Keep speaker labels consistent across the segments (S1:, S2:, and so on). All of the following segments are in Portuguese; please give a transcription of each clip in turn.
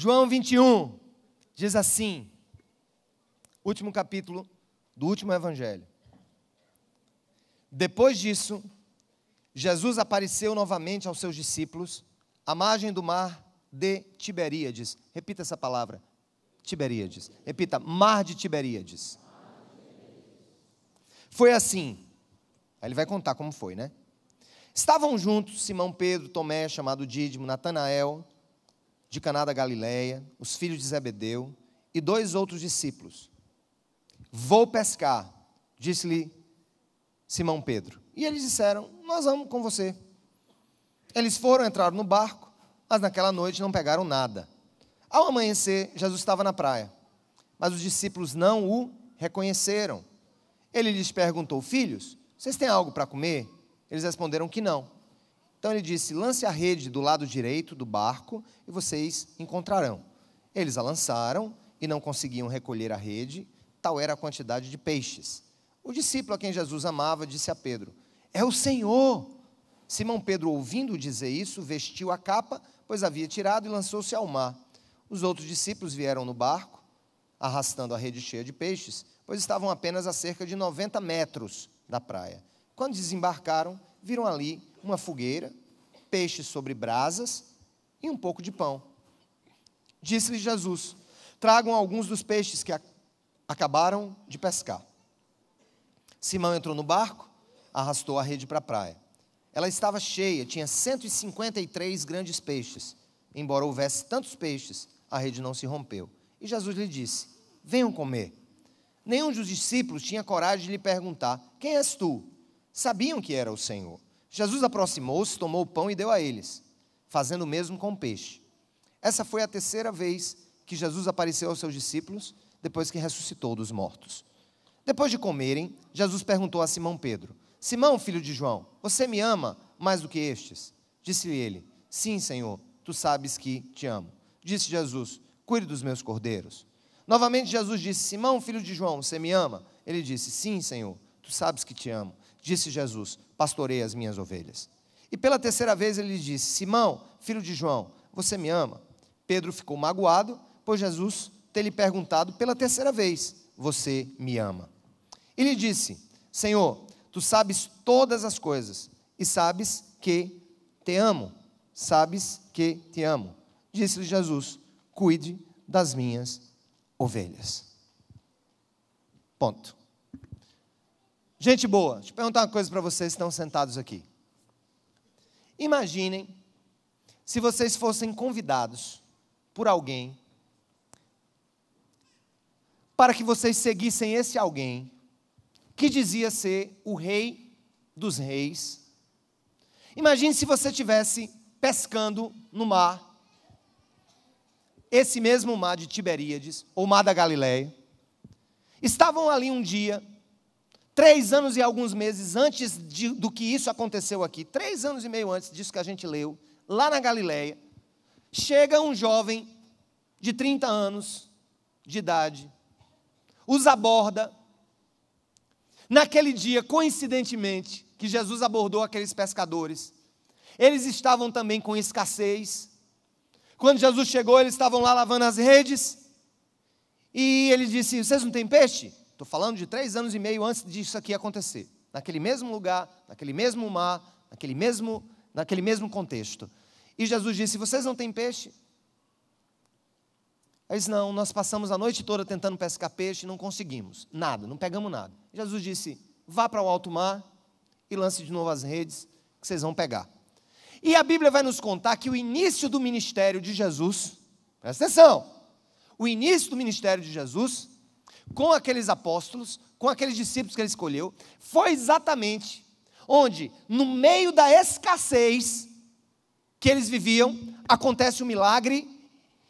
S1: João 21 diz assim, último capítulo do último evangelho. Depois disso, Jesus apareceu novamente aos seus discípulos à margem do mar de Tiberíades. Repita essa palavra, Tiberíades. Repita, mar de Tiberíades. Foi assim. Aí ele vai contar como foi, né? Estavam juntos Simão Pedro, Tomé, chamado Dídimo, Natanael, de Caná da Galileia, os filhos de Zebedeu, e 2 outros discípulos. Vou pescar, disse-lhe Simão Pedro. E eles disseram, nós vamos com você. Eles foram, entraram no barco, mas naquela noite não pegaram nada. Ao amanhecer, Jesus estava na praia, mas os discípulos não o reconheceram. Ele lhes perguntou, filhos, vocês têm algo para comer? Eles responderam que não. Então ele disse, lance a rede do lado direito do barco e vocês encontrarão. Eles a lançaram e não conseguiam recolher a rede, tal era a quantidade de peixes. O discípulo a quem Jesus amava disse a Pedro, é o Senhor. Simão Pedro, ouvindo dizer isso, vestiu a capa, pois havia tirado e lançou-se ao mar. Os outros discípulos vieram no barco, arrastando a rede cheia de peixes, pois estavam apenas a cerca de 90 metros da praia. Quando desembarcaram, viram ali uma fogueira, peixes sobre brasas e um pouco de pão. Disse-lhe Jesus, tragam alguns dos peixes que acabaram de pescar. Simão entrou no barco, arrastou a rede para a praia. Ela estava cheia, tinha 153 grandes peixes. Embora houvesse tantos peixes, a rede não se rompeu. E Jesus lhe disse, venham comer. Nenhum dos discípulos tinha coragem de lhe perguntar, quem és tu? Sabiam que era o Senhor. Jesus aproximou-se, tomou o pão e deu a eles, fazendo o mesmo com o peixe. Essa foi a 3ª vez que Jesus apareceu aos seus discípulos, depois que ressuscitou dos mortos. Depois de comerem, Jesus perguntou a Simão Pedro, Simão, filho de João, você me ama mais do que estes? Disse-lhe ele, sim, Senhor, tu sabes que te amo. Disse Jesus, cuide dos meus cordeiros. Novamente Jesus disse, Simão, filho de João, você me ama? Ele disse, sim, Senhor, tu sabes que te amo. Disse Jesus, pastorei as minhas ovelhas. E pela 3ª vez ele lhe disse, Simão, filho de João, você me ama? Pedro ficou magoado, pois Jesus ter lhe perguntado pela 3ª vez, você me ama? E lhe disse, Senhor, tu sabes todas as coisas, e sabes que te amo. Sabes que te amo. Disse-lhe Jesus, cuide das minhas ovelhas. Ponto. Gente boa, deixa eu perguntar uma coisa para vocês que estão sentados aqui. Imaginem se vocês fossem convidados por alguém para que vocês seguissem esse alguém que dizia ser o rei dos reis. Imagine se você estivesse pescando no mar, esse mesmo mar de Tiberíades, ou mar da Galileia. Estavam ali um dia, 3 anos e alguns meses antes do que isso aconteceu aqui, 3 anos e meio antes disso que a gente leu, lá na Galileia, chega um jovem de 30 anos de idade, os aborda. Naquele dia, coincidentemente, que Jesus abordou aqueles pescadores, eles estavam também com escassez. Quando Jesus chegou, eles estavam lá lavando as redes, e ele disse, vocês não têm peixe? Estou falando de 3 anos e meio antes disso aqui acontecer. Naquele mesmo lugar, naquele mesmo mar, naquele mesmo contexto. E Jesus disse, vocês não têm peixe? Eles, não, nós passamos a noite toda tentando pescar peixe e não conseguimos. Nada, não pegamos nada. Jesus disse, vá para o alto mar e lance de novo as redes, que vocês vão pegar. E a Bíblia vai nos contar que o início do ministério de Jesus, presta atenção, o início do ministério de Jesus, com aqueles apóstolos, com aqueles discípulos que ele escolheu, foi exatamente onde, no meio da escassez que eles viviam, acontece um milagre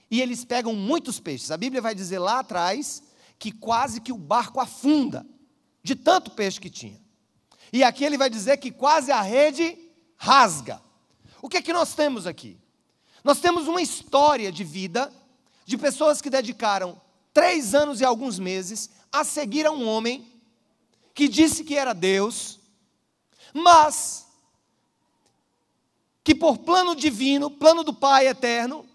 S1: e eles pegam muitos peixes. A Bíblia vai dizer lá atrás que quase que o barco afunda, de tanto peixe que tinha. E aqui ele vai dizer que quase a rede rasga. O que é que nós temos aqui? Nós temos uma história de vida de pessoas que dedicaram 3 anos e alguns meses a seguir a um homem que disse que era Deus, mas que por plano divino, plano do Pai eterno,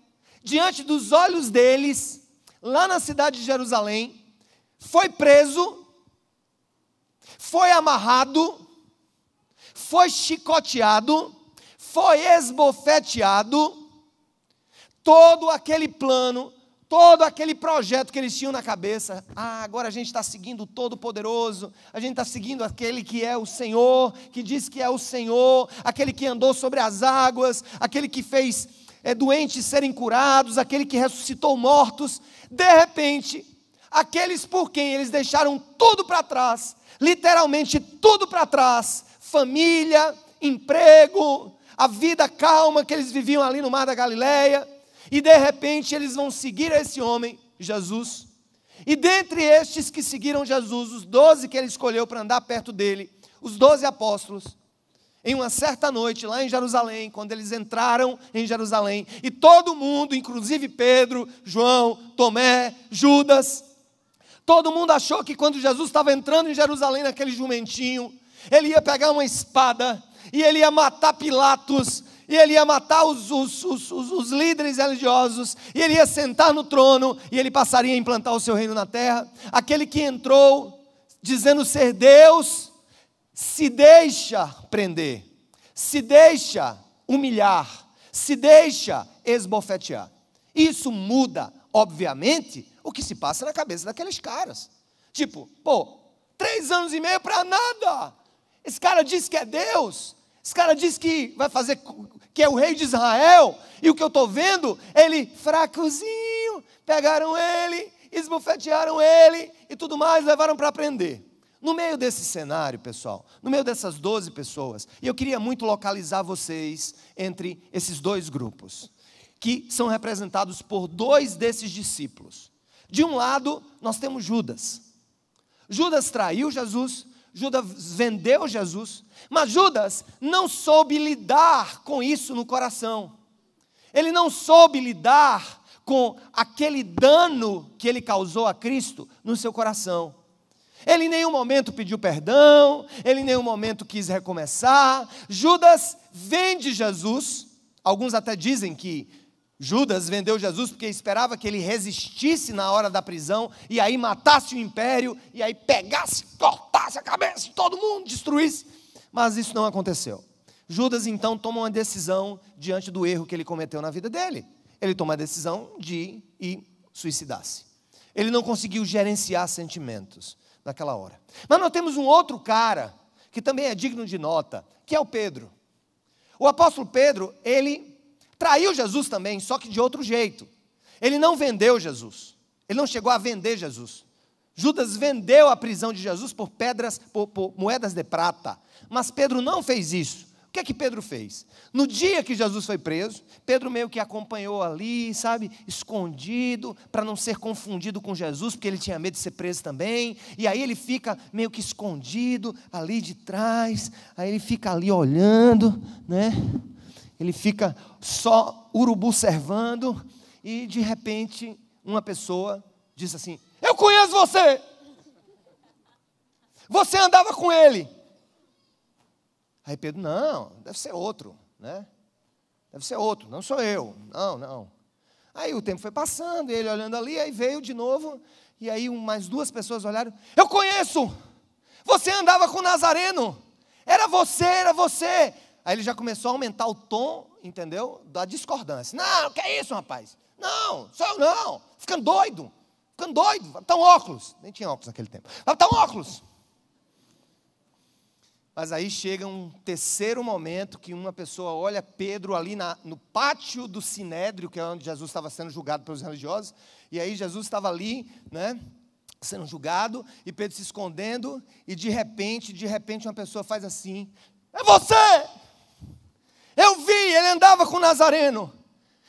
S1: diante dos olhos deles, lá na cidade de Jerusalém, foi preso, foi amarrado, foi chicoteado, foi esbofeteado. Todo aquele plano, todo aquele projeto que eles tinham na cabeça, agora a gente está seguindo o Todo-Poderoso, a gente está seguindo aquele que é o Senhor, que diz que é o Senhor, aquele que andou sobre as águas, aquele que fez doentes serem curados, aquele que ressuscitou mortos. De repente, aqueles por quem eles deixaram tudo para trás, literalmente tudo para trás, família, emprego, a vida calma que eles viviam ali no Mar da Galileia, e de repente eles vão seguir esse homem, Jesus, e dentre estes que seguiram Jesus, os 12 que ele escolheu para andar perto dele, os 12 apóstolos, em uma certa noite lá em Jerusalém, quando eles entraram em Jerusalém, e todo mundo, inclusive Pedro, João, Tomé, Judas, todo mundo achou que quando Jesus estava entrando em Jerusalém naquele jumentinho, ele ia pegar uma espada, e ele ia matar Pilatos, e ele ia matar os líderes religiosos, e ele ia sentar no trono, e ele passaria a implantar o seu reino na terra. Aquele que entrou dizendo ser Deus, se deixa prender, se deixa humilhar, se deixa esbofetear. Isso muda, obviamente, o que se passa na cabeça daqueles caras. Tipo, 3 anos e meio para nada. Esse cara diz que é Deus, esse cara diz que vai fazer, que é o rei de Israel, e o que eu estou vendo, ele fracozinho, pegaram ele, esbofetearam ele, e tudo mais, levaram para prender. No meio desse cenário, pessoal, no meio dessas 12 pessoas, e eu queria muito localizar vocês entre esses 2 grupos, que são representados por 2 desses discípulos. De um lado, nós temos Judas. Judas traiu Jesus, Judas vendeu Jesus, mas Judas não soube lidar com isso no coração. Ele não soube lidar com aquele dano que ele causou a Cristo no seu coração. Ele em nenhum momento pediu perdão, ele em nenhum momento quis recomeçar. Judas vende Jesus. Alguns até dizem que Judas vendeu Jesus porque esperava que ele resistisse na hora da prisão, e aí matasse o império, e aí pegasse, cortasse a cabeça de todo mundo, destruísse. Mas isso não aconteceu. Judas então toma uma decisão diante do erro que ele cometeu na vida dele. Ele toma a decisão de ir suicidar-se. Ele não conseguiu gerenciar sentimentos naquela hora. Mas nós temos um outro cara, que também é digno de nota, que é o Pedro. O apóstolo Pedro, ele traiu Jesus também, só que de outro jeito. Ele não vendeu Jesus. Ele não chegou a vender Jesus. Judas vendeu a prisão de Jesus por moedas de prata. Mas Pedro não fez isso. O que é que Pedro fez? No dia que Jesus foi preso, Pedro meio que acompanhou ali, sabe, escondido, para não ser confundido com Jesus, porque ele tinha medo de ser preso também. E aí ele fica meio que escondido ali de trás, aí ele fica ali olhando, né? Ele fica só urubu servando, e de repente uma pessoa diz assim: eu conheço você, você andava com ele. Aí Pedro: não, deve ser outro, né? Deve ser outro, não sou eu, não. Aí o tempo foi passando, ele olhando ali, aí veio de novo, e aí mais 2 pessoas olharam: eu conheço, você andava com o Nazareno, era você. Aí ele já começou a aumentar o tom, entendeu? Da discordância. Não, que é isso, rapaz? Não, sou eu não, ficando doido, tá um óculos, nem tinha óculos naquele tempo, tá um óculos. Mas aí chega um terceiro momento que uma pessoa olha Pedro ali no pátio do Sinédrio, que é onde Jesus estava sendo julgado pelos religiosos, e aí Jesus estava ali, né, sendo julgado, e Pedro se escondendo, e de repente uma pessoa faz assim: é você! Eu vi, ele andava com o Nazareno,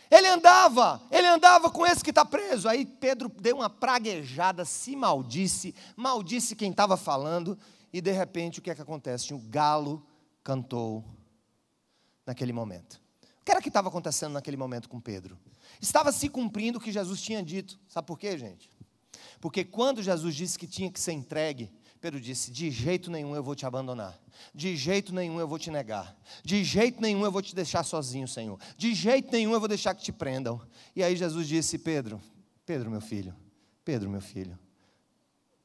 S1: ele andava com esse que está preso. Aí Pedro deu uma praguejada, se maldisse quem estava falando, e de repente o que é que acontece? Um galo cantou naquele momento. O que era que estava acontecendo naquele momento com Pedro? Estava se cumprindo o que Jesus tinha dito. Sabe por quê, gente? Porque quando Jesus disse que tinha que ser entregue, Pedro disse: de jeito nenhum eu vou te abandonar, de jeito nenhum eu vou te negar, de jeito nenhum eu vou te deixar sozinho, Senhor, de jeito nenhum eu vou deixar que te prendam. E aí Jesus disse: Pedro, meu filho,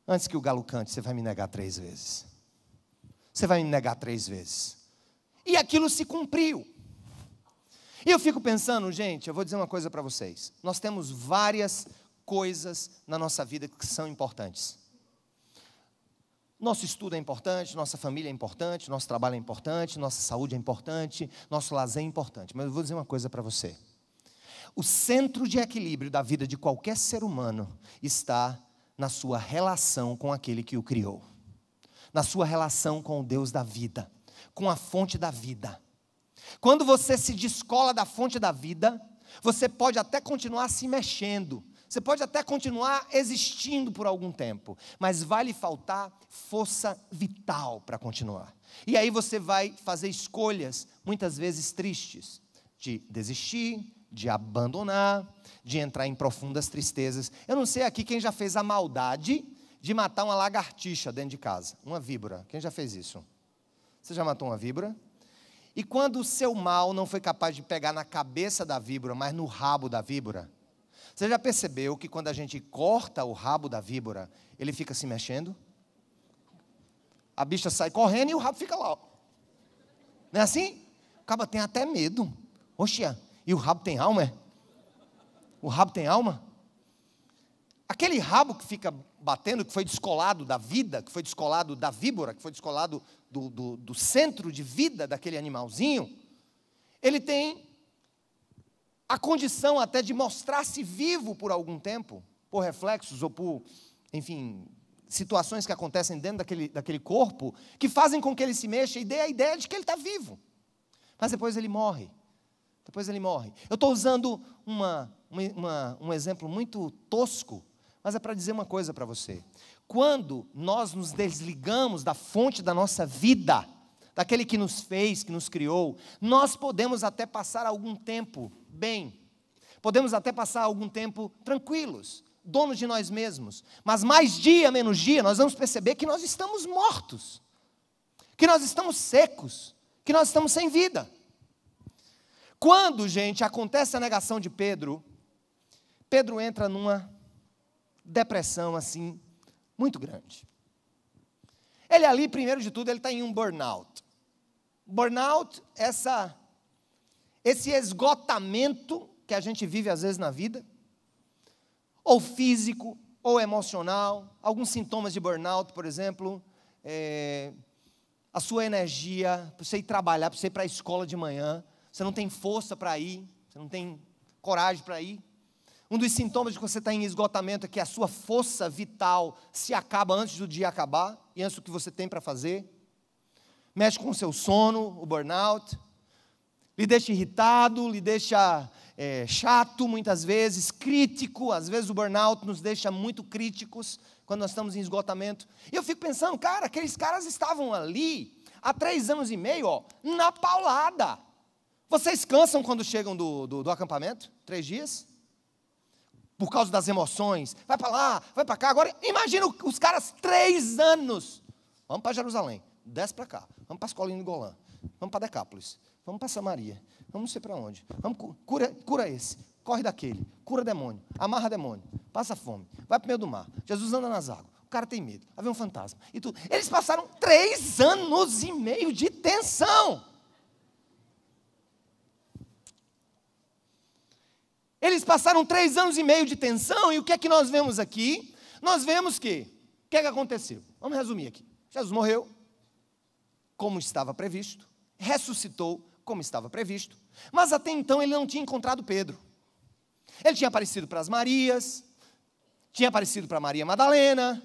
S1: antes que o galo cante, você vai me negar 3 vezes, você vai me negar 3 vezes. E aquilo se cumpriu. E eu fico pensando, gente, eu vou dizer uma coisa para vocês, nós temos várias coisas na nossa vida que são importantes. Nosso estudo é importante, nossa família é importante, nosso trabalho é importante, nossa saúde é importante, nosso lazer é importante. Mas eu vou dizer uma coisa para você. O centro de equilíbrio da vida de qualquer ser humano está na sua relação com aquele que o criou. Na sua relação com o Deus da vida, com a fonte da vida. Quando você se descola da fonte da vida, você pode até continuar se mexendo. Você pode até continuar existindo por algum tempo, mas vai lhe faltar força vital para continuar. E aí você vai fazer escolhas, muitas vezes tristes, de desistir, de abandonar, de entrar em profundas tristezas. Eu não sei aqui quem já fez a maldade de matar uma lagartixa dentro de casa, uma víbora. Quem já fez isso? Você já matou uma víbora? E quando o seu mal não foi capaz de pegar na cabeça da víbora, mas no rabo da víbora, você já percebeu que quando a gente corta o rabo da víbora, ele fica se mexendo? A bicha sai correndo e o rabo fica lá. Não é assim? O cabo tem até medo. Oxia, e o rabo tem alma, é? O rabo tem alma? Aquele rabo que fica batendo, que foi descolado da vida, que foi descolado da víbora, que foi descolado do centro de vida daquele animalzinho, ele tem a condição até de mostrar-se vivo por algum tempo, por reflexos ou por, enfim, situações que acontecem dentro daquele corpo, que fazem com que ele se mexa e dê a ideia de que ele está vivo. Mas depois ele morre. Eu estou usando um exemplo muito tosco, mas é para dizer uma coisa para você. Quando nós nos desligamos da fonte da nossa vida, daquele que nos fez, que nos criou, nós podemos até passar algum tempo bem, podemos até passar algum tempo tranquilos, donos de nós mesmos, mas mais dia, menos dia, nós vamos perceber que nós estamos mortos, que nós estamos secos, que nós estamos sem vida. Quando, gente, acontece a negação de Pedro, Pedro entra numa depressão, assim, muito grande. Ele ali, primeiro de tudo, ele está em um burnout. Burnout, esse esgotamento que a gente vive às vezes na vida, ou físico, ou emocional, alguns sintomas de burnout, por exemplo, a sua energia, para você ir trabalhar, para você ir para a escola de manhã, você não tem força para ir, você não tem coragem para ir. Um dos sintomas de que você está em esgotamento é que a sua força vital se acaba antes do dia acabar, e antes do que você tem para fazer. Mexe com o seu sono, o burnout, lhe deixa irritado, lhe deixa chato muitas vezes, crítico. Às vezes o burnout nos deixa muito críticos quando nós estamos em esgotamento. E eu fico pensando, cara, aqueles caras estavam ali há 3 anos e meio, na paulada. Vocês cansam quando chegam do acampamento? 3 dias? Por causa das emoções, vai para lá, vai para cá. Agora, imagina os caras 3 anos. Vamos para Jerusalém, desce para cá. Vamos para as colinas de Golã, vamos para Decápolis, vamos para Samaria, vamos não sei para onde. Vamos, cura esse, corre daquele, cura demônio, amarra demônio, passa fome, vai para o meio do mar. Jesus anda nas águas, o cara tem medo, vai ver um fantasma. E tudo. Eles passaram 3 anos e meio de tensão. Eles passaram 3 anos e meio de tensão, e o que é que nós vemos aqui? Nós vemos que, o que é que aconteceu? Vamos resumir aqui. Jesus morreu, como estava previsto, ressuscitou, como estava previsto, mas até então ele não tinha encontrado Pedro. Ele tinha aparecido para as Marias, tinha aparecido para Maria Madalena,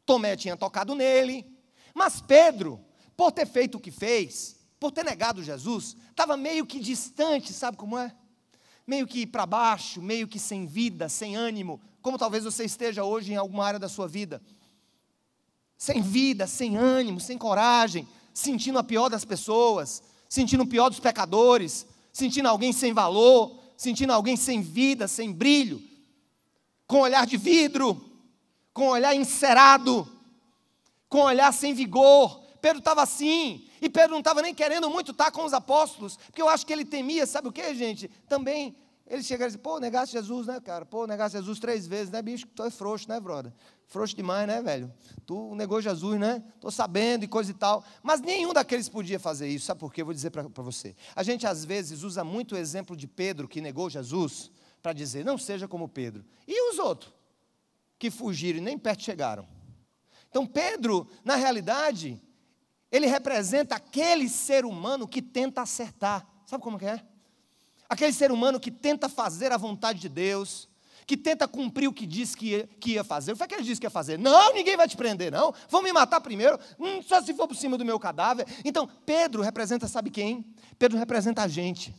S1: Tomé tinha tocado nele, mas Pedro, por ter feito o que fez, por ter negado Jesus, estava meio que distante, sabe como é? Meio que para baixo, meio que sem vida, sem ânimo, como talvez você esteja hoje em alguma área da sua vida. Sem vida, sem ânimo, sem coragem, sentindo a pior das pessoas, sentindo o pior dos pecadores, sentindo alguém sem valor, sentindo alguém sem vida, sem brilho, com olhar de vidro, com olhar encerado, com um olhar sem vigor. Pedro estava assim, e Pedro não estava nem querendo muito estar com os apóstolos, porque eu acho que ele temia, sabe o que, gente? Também, ele chega e diz, pô, negasse Jesus, né, cara? Pô, negasse Jesus 3 vezes, né, bicho? Tu é frouxo, né, brother? Frouxo demais, né, velho? Tu negou Jesus, né? Estou sabendo e coisa e tal. Mas nenhum daqueles podia fazer isso, sabe por quê? Eu vou dizer para você. A gente, às vezes, usa muito o exemplo de Pedro, que negou Jesus, para dizer, não seja como Pedro. E os outros, que fugiram e nem perto chegaram? Então, Pedro, na realidade, ele representa aquele ser humano que tenta acertar. Sabe como que é? Aquele ser humano que tenta fazer a vontade de Deus, que tenta cumprir o que disse que ia fazer. O que é que ele disse que ia fazer? Não, ninguém vai te prender, não. Vão me matar primeiro, só se for por cima do meu cadáver. Então, Pedro representa, sabe quem? Pedro representa a gente.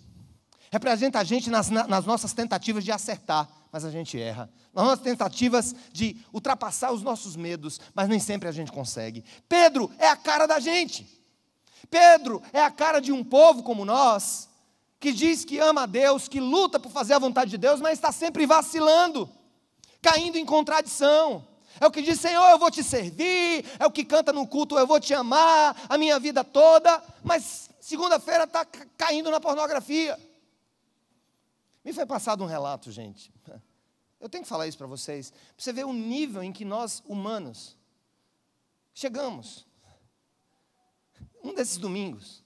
S1: Representa a gente nas nossas tentativas de acertar, mas a gente erra. Nas nossas tentativas de ultrapassar os nossos medos, mas nem sempre a gente consegue. Pedro é a cara da gente. Pedro é a cara de um povo como nós, que diz que ama a Deus, que luta por fazer a vontade de Deus, mas está sempre vacilando, caindo em contradição. É o que diz, Senhor, eu vou te servir, é o que canta no culto, eu vou te amar a minha vida toda, mas segunda-feira está caindo na pornografia. Me foi passado um relato, gente. Eu tenho que falar isso para vocês, para você ver o nível em que nós, humanos, chegamos. Um desses domingos,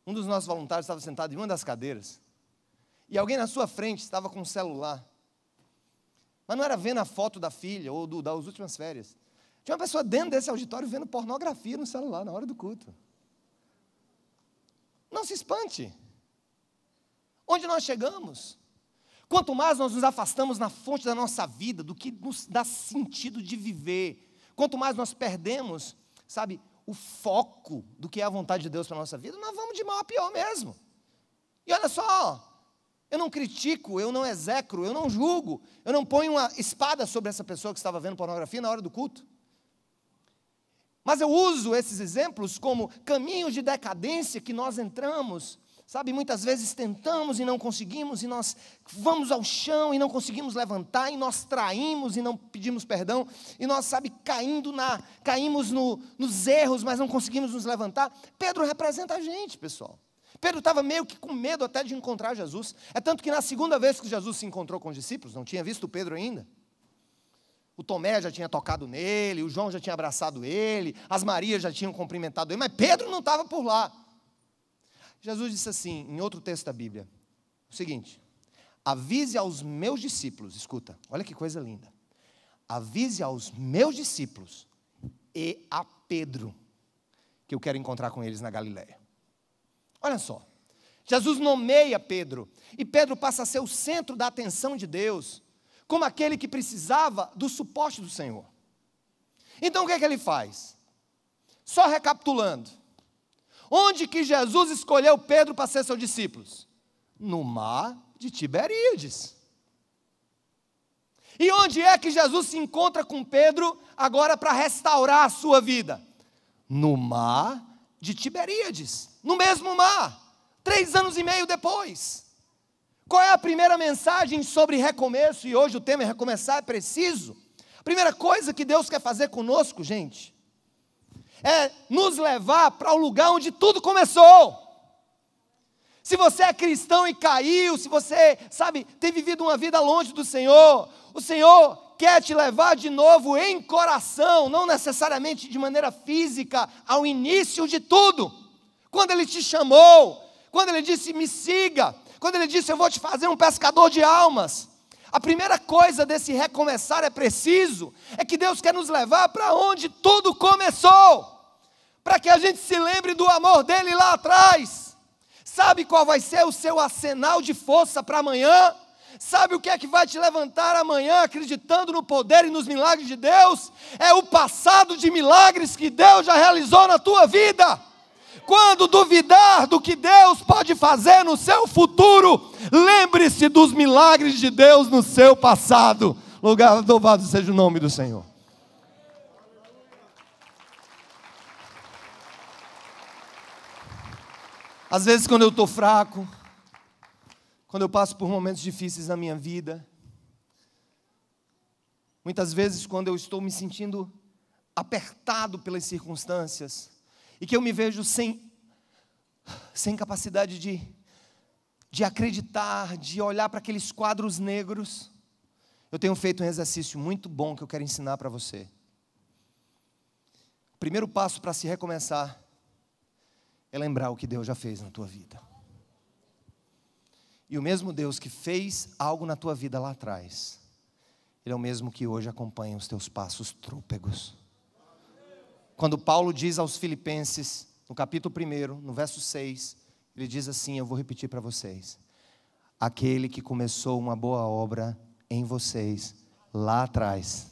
S1: um dos nossos voluntários estava sentado em uma das cadeiras, e alguém na sua frente estava com um celular, mas não era vendo a foto da filha, ou das últimas férias. Tinha uma pessoa dentro desse auditório vendo pornografia no celular, na hora do culto. Não se espante. Onde nós chegamos? Quanto mais nós nos afastamos na fonte da nossa vida, do que nos dá sentido de viver, quanto mais nós perdemos, sabe, o foco do que é a vontade de Deus para a nossa vida, nós vamos de mal a pior mesmo. E olha só, eu não critico, eu não execro, eu não julgo, eu não ponho uma espada sobre essa pessoa que estava vendo pornografia na hora do culto. Mas eu uso esses exemplos como caminhos de decadência que nós entramos. Sabe, muitas vezes tentamos e não conseguimos, e nós vamos ao chão e não conseguimos levantar, e nós traímos e não pedimos perdão, e nós, sabe, caímos nos erros, mas não conseguimos nos levantar. Pedro representa a gente, pessoal. Pedro estava meio que com medo até de encontrar Jesus. É tanto que na segunda vez que Jesus se encontrou com os discípulos, não tinha visto o Pedro ainda. O Tomé já tinha tocado nele, o João já tinha abraçado ele, as Marias já tinham cumprimentado ele, mas Pedro não estava por lá. Jesus disse assim, em outro texto da Bíblia, o seguinte: avise aos meus discípulos, escuta, olha que coisa linda, avise aos meus discípulos e a Pedro, que eu quero encontrar com eles na Galileia. Olha só, Jesus nomeia Pedro, e Pedro passa a ser o centro da atenção de Deus, como aquele que precisava do suporte do Senhor. Então o que é que ele faz? Só recapitulando, onde que Jesus escolheu Pedro para ser seus discípulos? No mar de Tiberíades. E onde é que Jesus se encontra com Pedro agora para restaurar a sua vida? No mar de Tiberíades, no mesmo mar, 3 anos e meio depois. Qual é a primeira mensagem sobre recomeço? E hoje o tema é recomeçar, é preciso. A primeira coisa que Deus quer fazer conosco, gente, é nos levar para o lugar onde tudo começou. Se você é cristão e caiu, se você, sabe, tem vivido uma vida longe do Senhor, o Senhor quer te levar de novo em coração, não necessariamente de maneira física, ao início de tudo. Quando Ele te chamou, quando Ele disse, me siga, quando Ele disse, eu vou te fazer um pescador de almas. A primeira coisa desse recomeçar é preciso, é que Deus quer nos levar para onde tudo começou, para que a gente se lembre do amor dEle lá atrás. Sabe qual vai ser o seu arsenal de força para amanhã? Sabe o que é que vai te levantar amanhã, acreditando no poder e nos milagres de Deus? É o passado de milagres que Deus já realizou na tua vida. Quando duvidar do que Deus pode fazer no seu futuro, lembre-se dos milagres de Deus no seu passado. Louvado seja o nome do Senhor. Às vezes, quando eu estou fraco, quando eu passo por momentos difíceis na minha vida, muitas vezes, quando eu estou me sentindo apertado pelas circunstâncias, e que eu me vejo sem capacidade de acreditar, de olhar para aqueles quadros negros, eu tenho feito um exercício muito bom que eu quero ensinar para você. O primeiro passo para se recomeçar é lembrar o que Deus já fez na tua vida. E o mesmo Deus que fez algo na tua vida lá atrás, Ele é o mesmo que hoje acompanha os teus passos trôpegos. Quando Paulo diz aos Filipenses, no capítulo 1, no verso 6, ele diz assim, eu vou repetir para vocês: aquele que começou uma boa obra em vocês, lá atrás,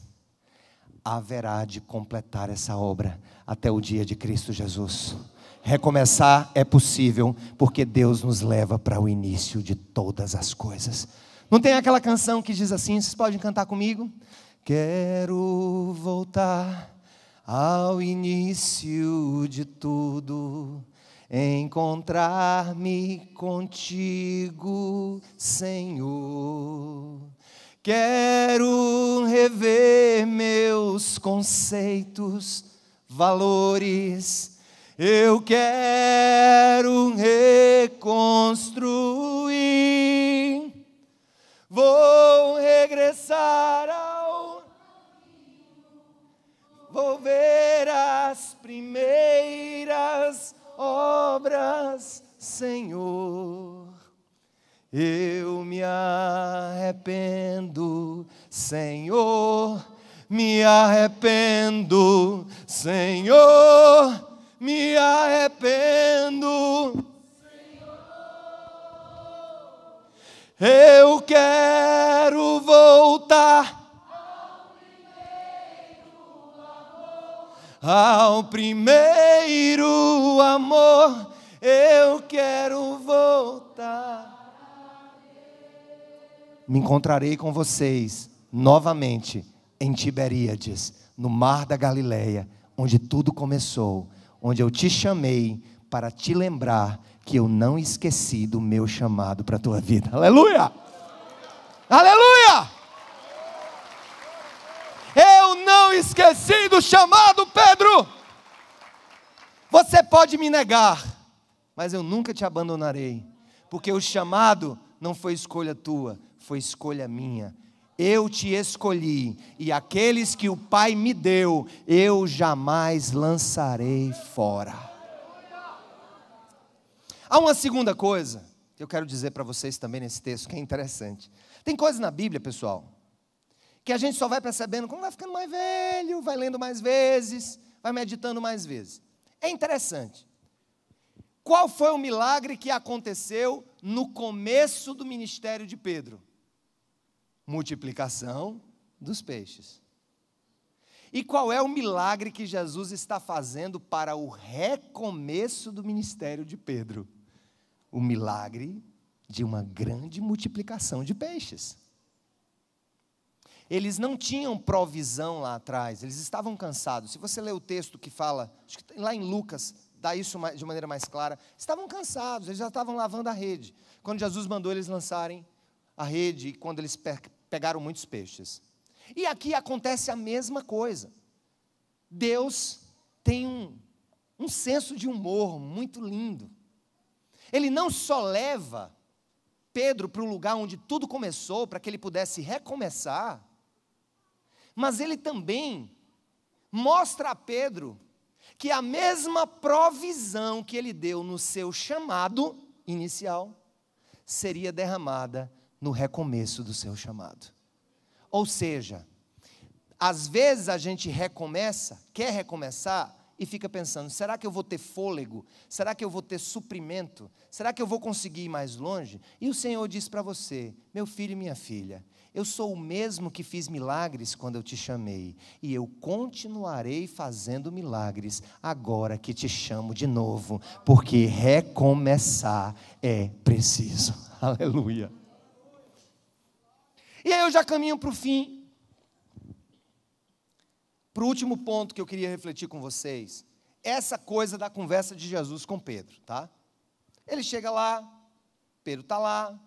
S1: haverá de completar essa obra até o dia de Cristo Jesus. Recomeçar é possível, porque Deus nos leva para o início de todas as coisas. Não tem aquela canção que diz assim, vocês podem cantar comigo? Quero voltar ao início de tudo, encontrar-me contigo, Senhor. Quero rever meus conceitos, valores. Eu quero reconstruir. Vou regressar vou ver as primeiras obras, Senhor. Eu me arrependo, Senhor, me arrependo, Senhor, me arrependo. Eu quero voltar ao primeiro amor, eu quero voltar. Me encontrarei com vocês novamente em Tiberíades, no mar da Galileia, onde tudo começou, onde eu te chamei para te lembrar que eu não esqueci do meu chamado para a tua vida. Aleluia! Aleluia! Eu não esqueci do chamado, Pedro. Você pode me negar, mas eu nunca te abandonarei, porque o chamado não foi escolha tua, foi escolha minha. Eu te escolhi, e aqueles que o Pai me deu, eu jamais lançarei fora. Há uma segunda coisa que eu quero dizer para vocês também nesse texto, que é interessante. Tem coisas na Bíblia, pessoal, que a gente só vai percebendo quando vai ficando mais velho, vai lendo mais vezes, vai meditando mais vezes. É interessante. Qual foi o milagre que aconteceu no começo do ministério de Pedro? Multiplicação dos peixes. E qual é o milagre que Jesus está fazendo para o recomeço do ministério de Pedro? O milagre de uma grande multiplicação de peixes. Eles não tinham provisão lá atrás, eles estavam cansados. Se você ler o texto que fala, acho que lá em Lucas, dá isso de maneira mais clara, estavam cansados, eles já estavam lavando a rede. Quando Jesus mandou eles lançarem a rede, quando eles pegaram muitos peixes. E aqui acontece a mesma coisa. Deus tem um senso de humor muito lindo. Ele não só leva Pedro para o lugar onde tudo começou, para que ele pudesse recomeçar, mas ele também mostra a Pedro que a mesma provisão que ele deu no seu chamado inicial, seria derramada no recomeço do seu chamado. Ou seja, às vezes a gente recomeça, quer recomeçar, e fica pensando, será que eu vou ter fôlego? Será que eu vou ter suprimento? Será que eu vou conseguir ir mais longe? E o Senhor diz para você, meu filho e minha filha, eu sou o mesmo que fiz milagres quando eu te chamei, e eu continuarei fazendo milagres agora que te chamo de novo, porque recomeçar é preciso. Aleluia. E aí eu já caminho para o fim. Para o último ponto que eu queria refletir com vocês, essa coisa da conversa de Jesus com Pedro, tá? Ele chega lá, Pedro está lá,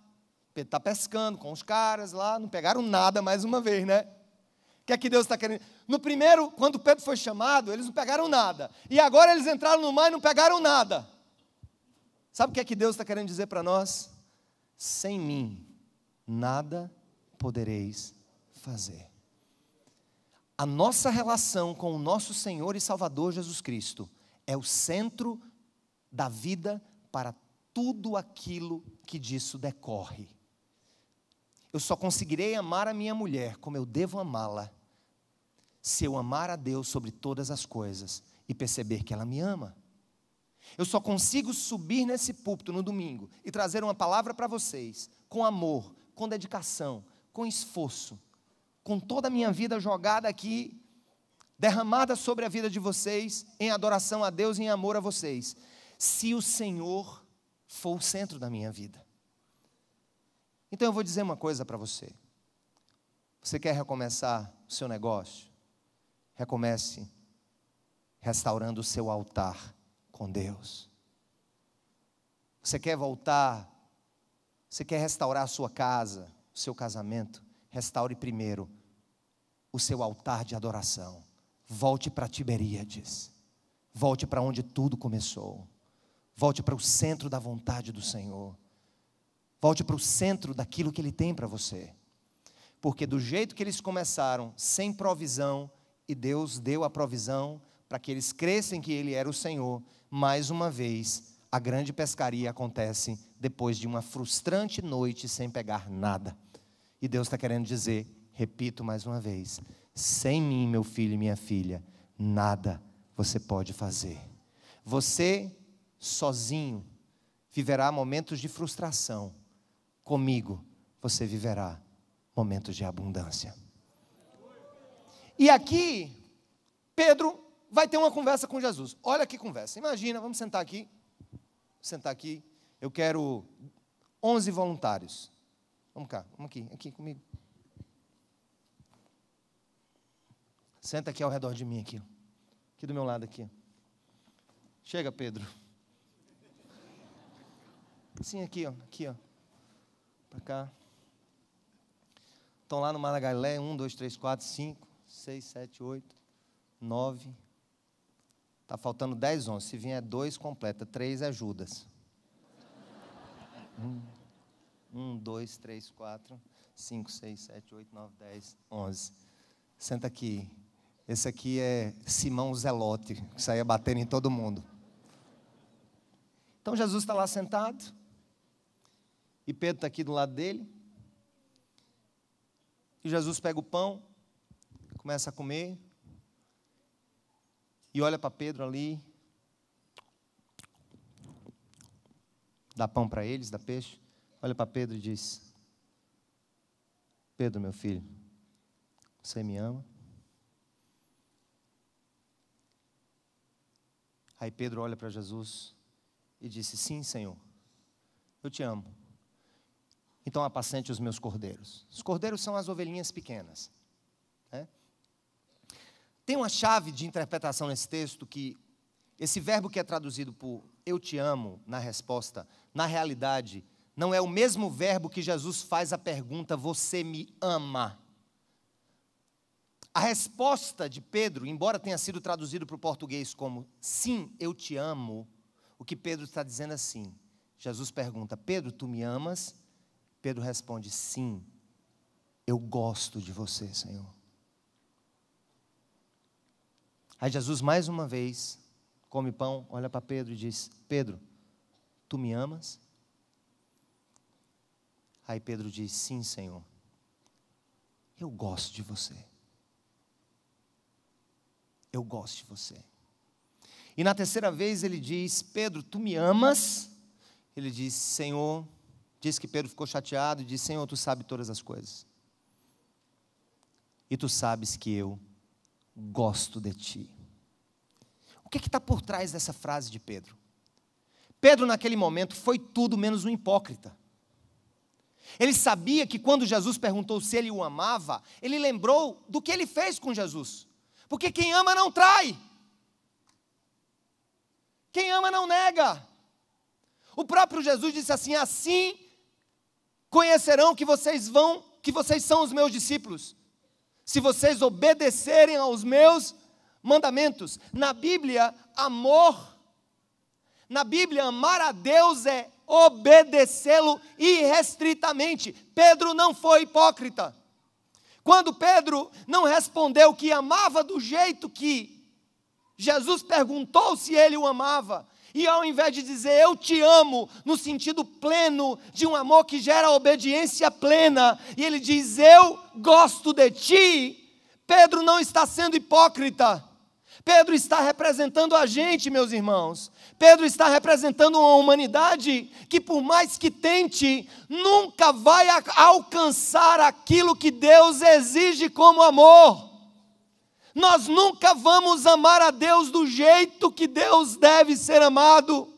S1: Pedro está pescando com os caras lá, não pegaram nada mais uma vez, né? O que é que Deus está querendo? no primeiro, quando Pedro foi chamado, eles não pegaram nada. E agora eles entraram no mar e não pegaram nada. Sabe o que é que Deus está querendo dizer para nós? Sem mim, nada podereis fazer. A nossa relação com o nosso Senhor e Salvador Jesus Cristo é o centro da vida para tudo aquilo que disso decorre. Eu só conseguirei amar a minha mulher como eu devo amá-la, se eu amar a Deus sobre todas as coisas e perceber que ela me ama. Eu só consigo subir nesse púlpito no domingo e trazer uma palavra para vocês, com amor, com dedicação, com esforço, com toda a minha vida jogada aqui, derramada sobre a vida de vocês, em adoração a Deus e em amor a vocês, se o Senhor for o centro da minha vida. Então eu vou dizer uma coisa para você. Você quer recomeçar o seu negócio? Recomece restaurando o seu altar com Deus. Você quer voltar? Você quer restaurar a sua casa, o seu casamento? Restaure primeiro o seu altar de adoração. Volte para Tiberíades. Volte para onde tudo começou. Volte para o centro da vontade do Senhor. Volte para o centro daquilo que Ele tem para você. Porque do jeito que eles começaram, sem provisão, e Deus deu a provisão para que eles crescem que Ele era o Senhor, mais uma vez, a grande pescaria acontece depois de uma frustrante noite sem pegar nada. E Deus está querendo dizer, repito mais uma vez, sem mim, meu filho e minha filha, nada você pode fazer. Você, sozinho, viverá momentos de frustração. Comigo, você viverá momentos de abundância. E aqui, Pedro vai ter uma conversa com Jesus. Olha que conversa. Imagina, vamos sentar aqui. Sentar aqui. Eu quero 11 voluntários. Vamos cá, vamos aqui comigo. Senta aqui ao redor de mim, aqui do meu lado aqui. Chega, Pedro. Sim, aqui, ó. Para cá. Estão lá no Mar da Galileia, 1, 2, 3, 4, 5, 6, 7, 8, 9. Está faltando 10, 11. Se vier 2, completa. 3 é Judas. 1, 2, 3, 4, 5, 6, 7, 8, 9, 10, 11. Senta aqui. Esse aqui é Simão Zelote, que saía batendo em todo mundo. Então Jesus está lá sentado. E Pedro está aqui do lado dele. E Jesus pega o pão, começa a comer. E olha para Pedro ali. Dá pão para eles, dá peixe. Olha para Pedro e diz: Pedro, meu filho, você me ama? Aí Pedro olha para Jesus e disse: sim, Senhor, eu te amo. Então apacente os meus cordeiros. Os cordeiros são as ovelhinhas pequenas, né? Tem uma chave de interpretação nesse texto que esse verbo que é traduzido por eu te amo na resposta, na realidade, não é o mesmo verbo que Jesus faz a pergunta, você me ama? A resposta de Pedro, embora tenha sido traduzido para o português como sim, eu te amo, o que Pedro está dizendo assim, Jesus pergunta, Pedro, tu me amas? Pedro responde, sim, eu gosto de você, Senhor. Aí Jesus mais uma vez come pão, olha para Pedro e diz, Pedro, tu me amas? Aí Pedro diz, sim, Senhor, eu gosto de você. Eu gosto de você. E na terceira vez ele diz, Pedro, tu me amas? Ele diz, Senhor, diz que Pedro ficou chateado e diz, Senhor, tu sabes todas as coisas. E tu sabes que eu gosto de ti. O que está por trás dessa frase de Pedro? Pedro naquele momento foi tudo menos um hipócrita. Ele sabia que quando Jesus perguntou se ele o amava, ele lembrou do que ele fez com Jesus. Porque quem ama não trai. Quem ama não nega. O próprio Jesus disse assim, assim conhecerão que vocês são os meus discípulos, se vocês obedecerem aos meus mandamentos. Na Bíblia, amar a Deus é obedecê-lo irrestritamente. Pedro não foi hipócrita. Quando Pedro não respondeu que amava do jeito que Jesus perguntou se ele o amava, e ao invés de dizer eu te amo, no sentido pleno de um amor que gera obediência plena, e ele diz eu gosto de ti, Pedro não está sendo hipócrita. Pedro está representando a gente, meus irmãos. Pedro está representando uma humanidade que, por mais que tente, nunca vai alcançar aquilo que Deus exige como amor. Nós nunca vamos amar a Deus do jeito que Deus deve ser amado,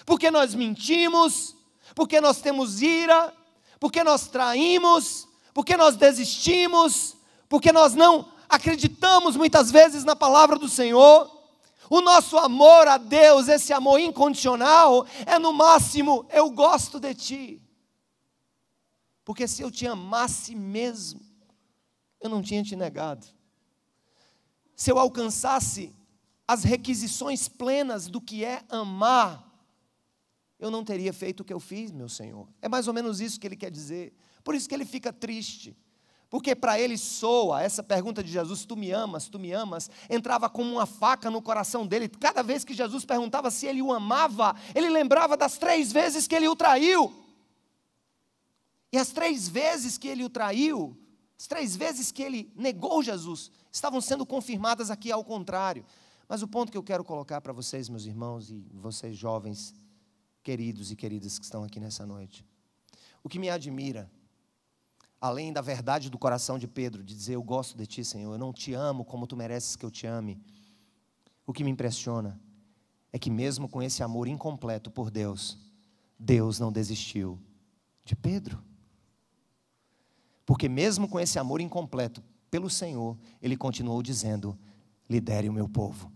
S1: porque nós mentimos, porque nós temos ira, porque nós traímos, porque nós desistimos, porque nós não acreditamos muitas vezes na palavra do Senhor. O nosso amor a Deus, esse amor incondicional, é no máximo, eu gosto de ti. Porque se eu te amasse mesmo, eu não tinha te negado. Se eu alcançasse as requisições plenas do que é amar, eu não teria feito o que eu fiz, meu Senhor. É mais ou menos isso que ele quer dizer. Por isso que ele fica triste. Porque para ele soa, essa pergunta de Jesus, tu me amas, entrava como uma faca no coração dele. Cada vez que Jesus perguntava se ele o amava, ele lembrava das 3 vezes que ele o traiu. E as 3 vezes que ele o traiu, as 3 vezes que ele negou Jesus, estavam sendo confirmadas aqui ao contrário. Mas o ponto que eu quero colocar para vocês, meus irmãos, e vocês jovens, queridos e queridas que estão aqui nessa noite. O que me admira, além da verdade do coração de Pedro, de dizer eu gosto de ti, Senhor, eu não te amo como tu mereces que eu te ame. O que me impressiona é que mesmo com esse amor incompleto por Deus, Deus não desistiu de Pedro. Porque mesmo com esse amor incompleto pelo Senhor, Ele continuou dizendo, lidere o meu povo,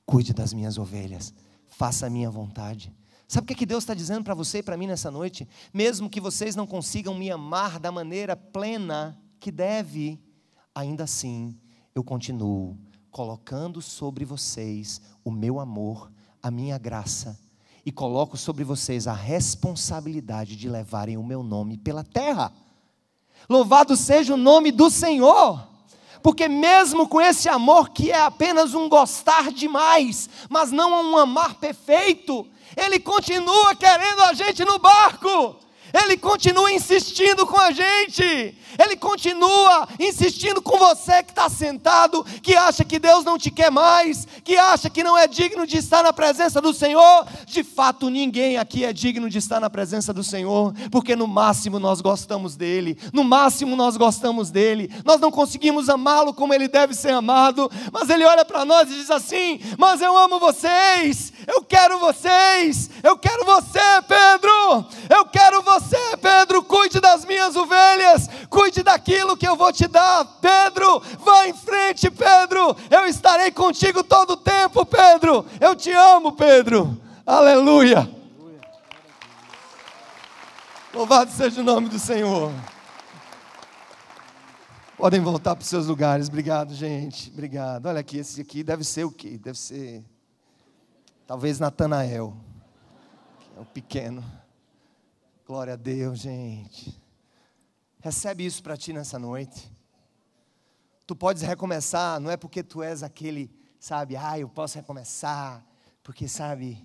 S1: cuide das minhas ovelhas, faça a minha vontade. Sabe o que Deus está dizendo para você e para mim nessa noite? Mesmo que vocês não consigam me amar da maneira plena que deve, ainda assim, eu continuo colocando sobre vocês o meu amor, a minha graça, e coloco sobre vocês a responsabilidade de levarem o meu nome pela terra. Louvado seja o nome do Senhor, porque mesmo com esse amor que é apenas um gostar demais, mas não um amar perfeito, Ele continua querendo a gente no barco, Ele continua insistindo com a gente, Ele continua insistindo com você que está sentado, que acha que Deus não te quer mais, que acha que não é digno de estar na presença do Senhor. De fato, ninguém aqui é digno de estar na presença do Senhor, porque no máximo nós gostamos dEle, no máximo nós gostamos dEle, nós não conseguimos amá-lo como Ele deve ser amado, mas Ele olha para nós e diz assim, mas eu amo vocês, eu quero vocês, eu quero você, Pedro, eu quero você, Pedro, cuide das minhas ovelhas, cuide daquilo que eu vou te dar, Pedro, vá em frente, Pedro, eu estarei contigo todo o tempo, Pedro, eu te amo, Pedro, aleluia. Louvado seja o nome do Senhor. Podem voltar para os seus lugares, obrigado, gente, obrigado. Olha aqui, esse aqui deve ser o quê? Deve ser, talvez Natanael, que é o pequeno. Glória a Deus, gente. Recebe isso para ti nessa noite. Tu podes recomeçar, não é porque tu és aquele, sabe, eu posso recomeçar, porque, sabe,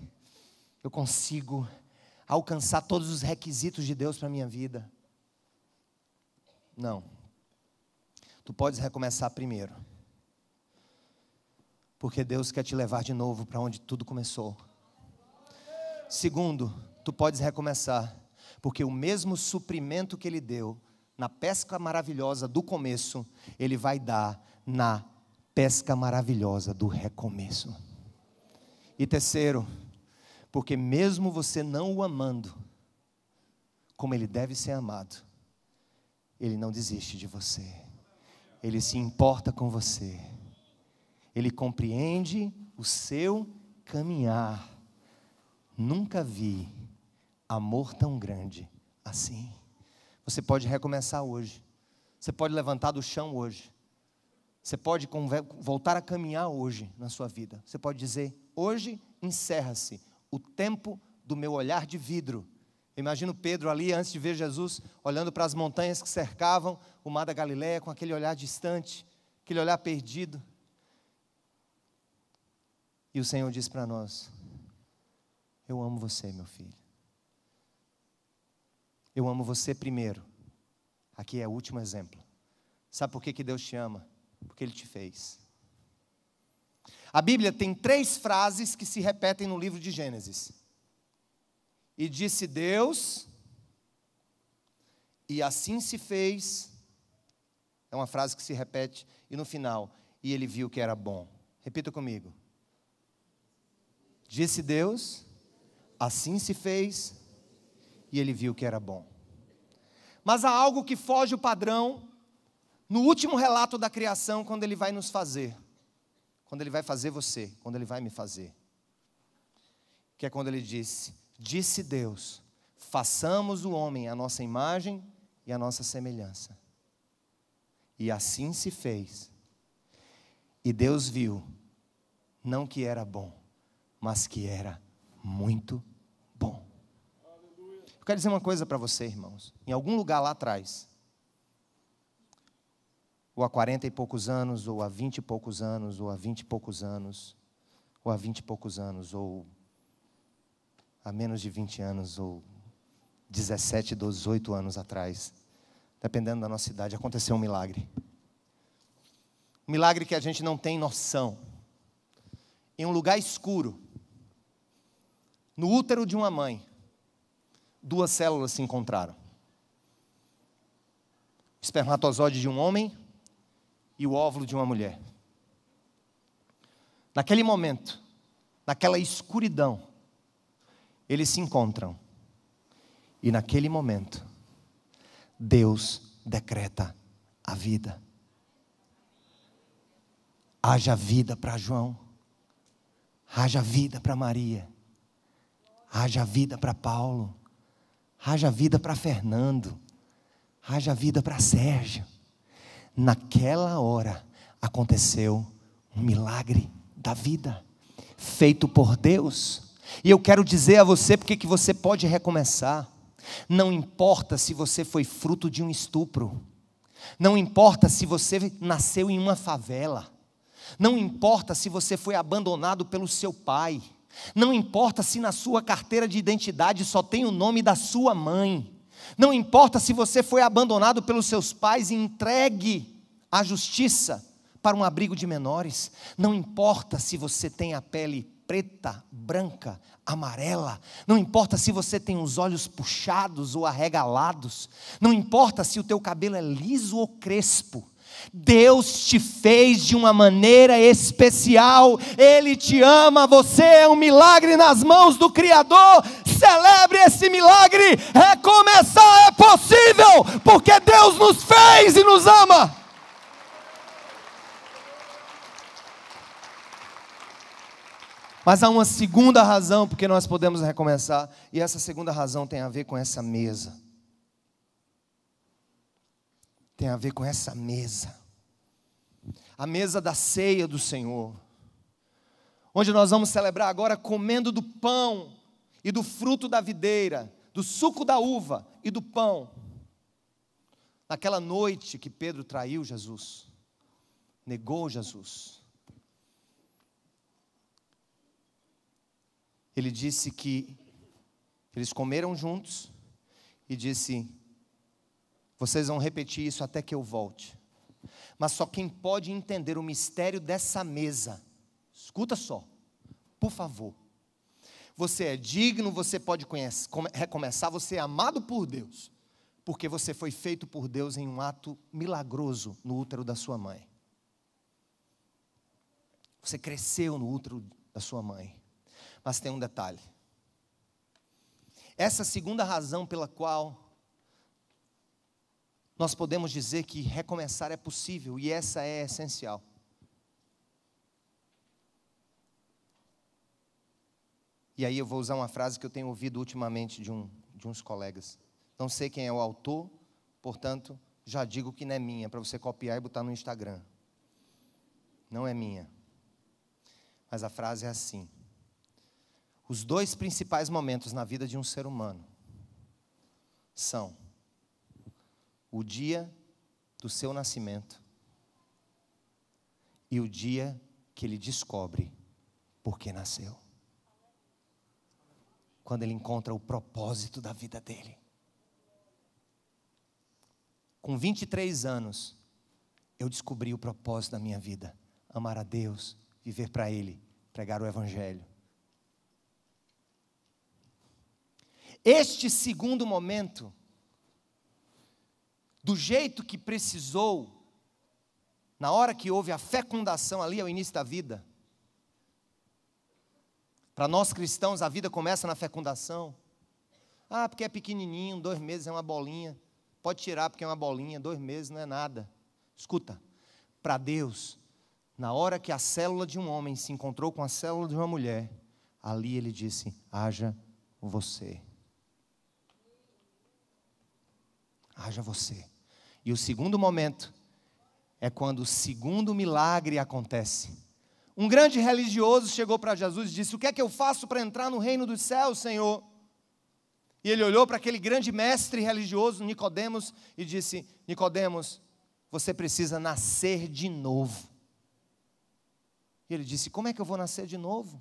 S1: eu consigo alcançar todos os requisitos de Deus para a minha vida. Não. Tu podes recomeçar primeiro, porque Deus quer te levar de novo para onde tudo começou. Segundo, tu podes recomeçar, porque o mesmo suprimento que Ele deu na pesca maravilhosa do começo, Ele vai dar na pesca maravilhosa do recomeço. E terceiro, porque mesmo você não o amando como Ele deve ser amado, Ele não desiste de você, Ele se importa com você, Ele compreende o seu caminhar. Nunca vi amor tão grande assim. Você pode recomeçar hoje. Você pode levantar do chão hoje. Você pode voltar a caminhar hoje na sua vida. Você pode dizer: hoje encerra-se o tempo do meu olhar de vidro. Eu imagino Pedro ali, antes de ver Jesus, olhando para as montanhas que cercavam o mar da Galileia, com aquele olhar distante, aquele olhar perdido. E o Senhor diz para nós: eu amo você, meu filho. Eu amo você primeiro. Aqui é o último exemplo. Sabe por que Deus te ama? Porque Ele te fez. A Bíblia tem 3 frases que se repetem no livro de Gênesis. E disse Deus, e assim se fez. É uma frase que se repete. E no final, e Ele viu que era bom. Repita comigo. Disse Deus, assim se fez, e Ele viu que era bom. Mas há algo que foge o padrão no último relato da criação, quando Ele vai nos fazer. Quando Ele vai fazer você, quando Ele vai me fazer. Que é quando Ele disse Deus, façamos o homem à nossa imagem e à nossa semelhança. E assim se fez. E Deus viu, não que era bom, mas que era muito bom. Eu quero dizer uma coisa para você, irmãos. Em algum lugar lá atrás, ou há 40 e poucos anos, ou há 20 e poucos anos, ou há 20 e poucos anos, ou há 20 e poucos anos, ou há menos de 20 anos, ou 17, 18 anos atrás, dependendo da nossa idade, aconteceu um milagre. Um milagre que a gente não tem noção. Em um lugar escuro, no útero de uma mãe, 2 células se encontraram. O espermatozoide de um homem e o óvulo de uma mulher. Naquele momento, naquela escuridão, eles se encontram. E naquele momento, Deus decreta a vida. Haja vida para João. Haja vida para Maria. Haja vida para Paulo. Haja vida para Fernando. Haja vida para Sérgio. Naquela hora aconteceu um milagre da vida, feito por Deus. E eu quero dizer a você porque que você pode recomeçar. Não importa se você foi fruto de um estupro. Não importa se você nasceu em uma favela. Não importa se você foi abandonado pelo seu pai. Não importa se na sua carteira de identidade só tem o nome da sua mãe. Não importa se você foi abandonado pelos seus pais e entregue à justiça para um abrigo de menores. Não importa se você tem a pele preta, branca, amarela. Não importa se você tem os olhos puxados ou arregalados. Não importa se o teu cabelo é liso ou crespo. Deus te fez de uma maneira especial. Ele te ama. Você é um milagre nas mãos do Criador. Celebre esse milagre. Recomeçar é possível, porque Deus nos fez e nos ama. Mas há uma segunda razão porque nós podemos recomeçar, e essa segunda razão tem a ver com essa mesa. Tem a ver com essa mesa. A mesa da ceia do Senhor. Onde nós vamos celebrar agora comendo do pão e do fruto da videira, do suco da uva e do pão. Naquela noite que Pedro traiu Jesus, negou Jesus. Ele disse que eles comeram juntos e disse: vocês vão repetir isso até que eu volte. Mas só quem pode entender o mistério dessa mesa, escuta só, por favor. Você é digno, você pode recomeçar, você é amado por Deus, porque você foi feito por Deus em um ato milagroso no útero da sua mãe. Você cresceu no útero da sua mãe. Mas tem um detalhe. Essa segunda razão pela qual nós podemos dizer que recomeçar é possível, e essa é essencial. E aí eu vou usar uma frase que eu tenho ouvido ultimamente de uns colegas. Não sei quem é o autor, portanto, já digo que não é minha, para você copiar e botar no Instagram. não é minha. Mas a frase é assim: os dois principais momentos na vida de um ser humano são o dia do seu nascimento e o dia que ele descobre por que nasceu. Quando ele encontra o propósito da vida dele. Com 23 anos, eu descobri o propósito da minha vida: amar a Deus, viver para Ele, pregar o Evangelho. Este segundo momento, do jeito que precisou, na hora que houve a fecundação ali ao início da vida. Para nós cristãos, a vida começa na fecundação. Ah, porque é pequenininho, 2 meses é uma bolinha. Pode tirar porque é uma bolinha, 2 meses não é nada. Escuta, para Deus, na hora que a célula de um homem se encontrou com a célula de uma mulher, ali Ele disse: haja você. Haja você. E o segundo momento é quando o segundo milagre acontece. Um grande religioso chegou para Jesus e disse: o que é que eu faço para entrar no reino dos céus, Senhor? E ele olhou para aquele grande mestre religioso, Nicodemos, e disse: Nicodemos, você precisa nascer de novo. E ele disse: como é que eu vou nascer de novo?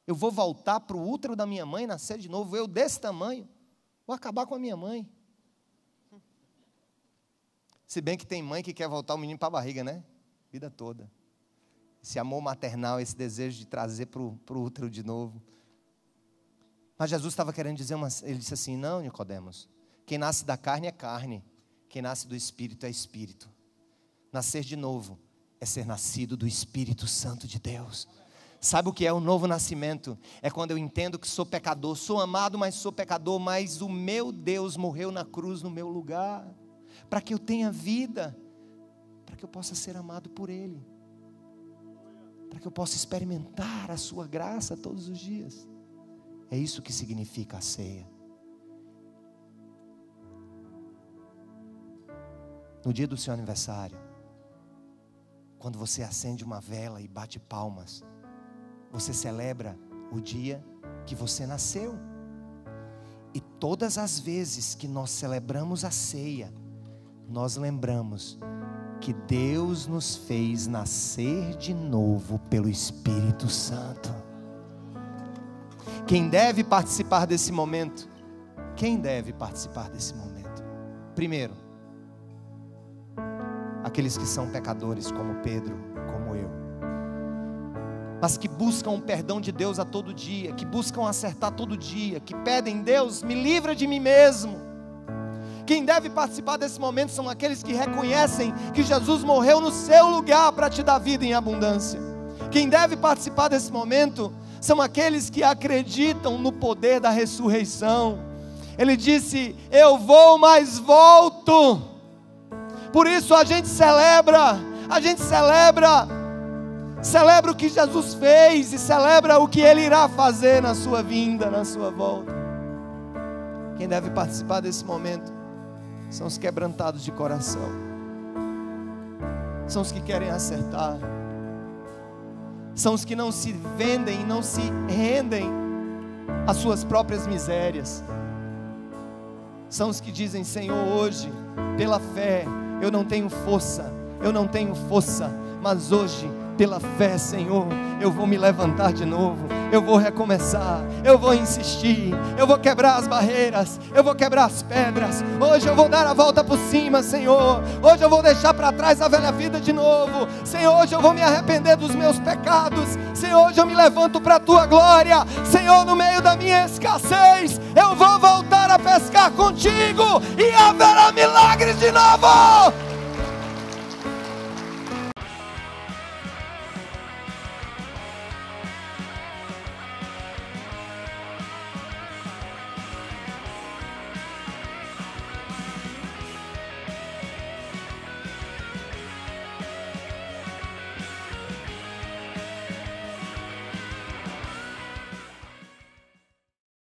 S1: Eu vou voltar para o útero da minha mãe e nascer de novo? Eu desse tamanho? Vou acabar com a minha mãe. Se bem que tem mãe que quer voltar o menino para a barriga, né? Vida toda. Esse amor maternal, esse desejo de trazer para o útero de novo. Mas Jesus estava querendo dizer, ele disse assim: não, Nicodemos, quem nasce da carne é carne, quem nasce do Espírito é Espírito. Nascer de novo é ser nascido do Espírito Santo de Deus. Sabe o que é o novo nascimento? É quando eu entendo que sou pecador, sou amado, mas sou pecador, mas o meu Deus morreu na cruz no meu lugar, para que eu tenha vida, para que eu possa ser amado por Ele, para que eu possa experimentar a sua graça todos os dias. É isso que significa a ceia. No dia do seu aniversário, quando você acende uma vela e bate palmas, você celebra o dia que você nasceu. E todas as vezes que nós celebramos a ceia, nós lembramos que Deus nos fez nascer de novo pelo Espírito Santo. Quem deve participar desse momento? Quem deve participar desse momento? Primeiro, aqueles que são pecadores, como Pedro, como eu, mas que buscam o perdão de Deus a todo dia, que buscam acertar todo dia, que pedem: Deus, me livra de mim mesmo. Quem deve participar desse momento são aqueles que reconhecem que Jesus morreu no seu lugar para te dar vida em abundância. Quem deve participar desse momento são aqueles que acreditam no poder da ressurreição. Ele disse: eu vou, mas volto. Por isso a gente celebra o que Jesus fez e celebra o que Ele irá fazer na sua vinda, na sua volta. Quem deve participar desse momento são os quebrantados de coração, são os que querem acertar, são os que não se vendem e não se rendem às suas próprias misérias, são os que dizem: Senhor, hoje, pela fé, eu não tenho força, mas hoje, pela fé, Senhor, eu vou me levantar de novo, eu vou recomeçar, eu vou insistir, eu vou quebrar as barreiras, eu vou quebrar as pedras. Hoje eu vou dar a volta por cima, Senhor. Hoje eu vou deixar para trás a velha vida de novo, Senhor. Hoje eu vou me arrepender dos meus pecados, Senhor. Hoje eu me levanto para a Tua glória, Senhor. No meio da minha escassez, eu vou voltar a pescar contigo e haverá milagres de novo.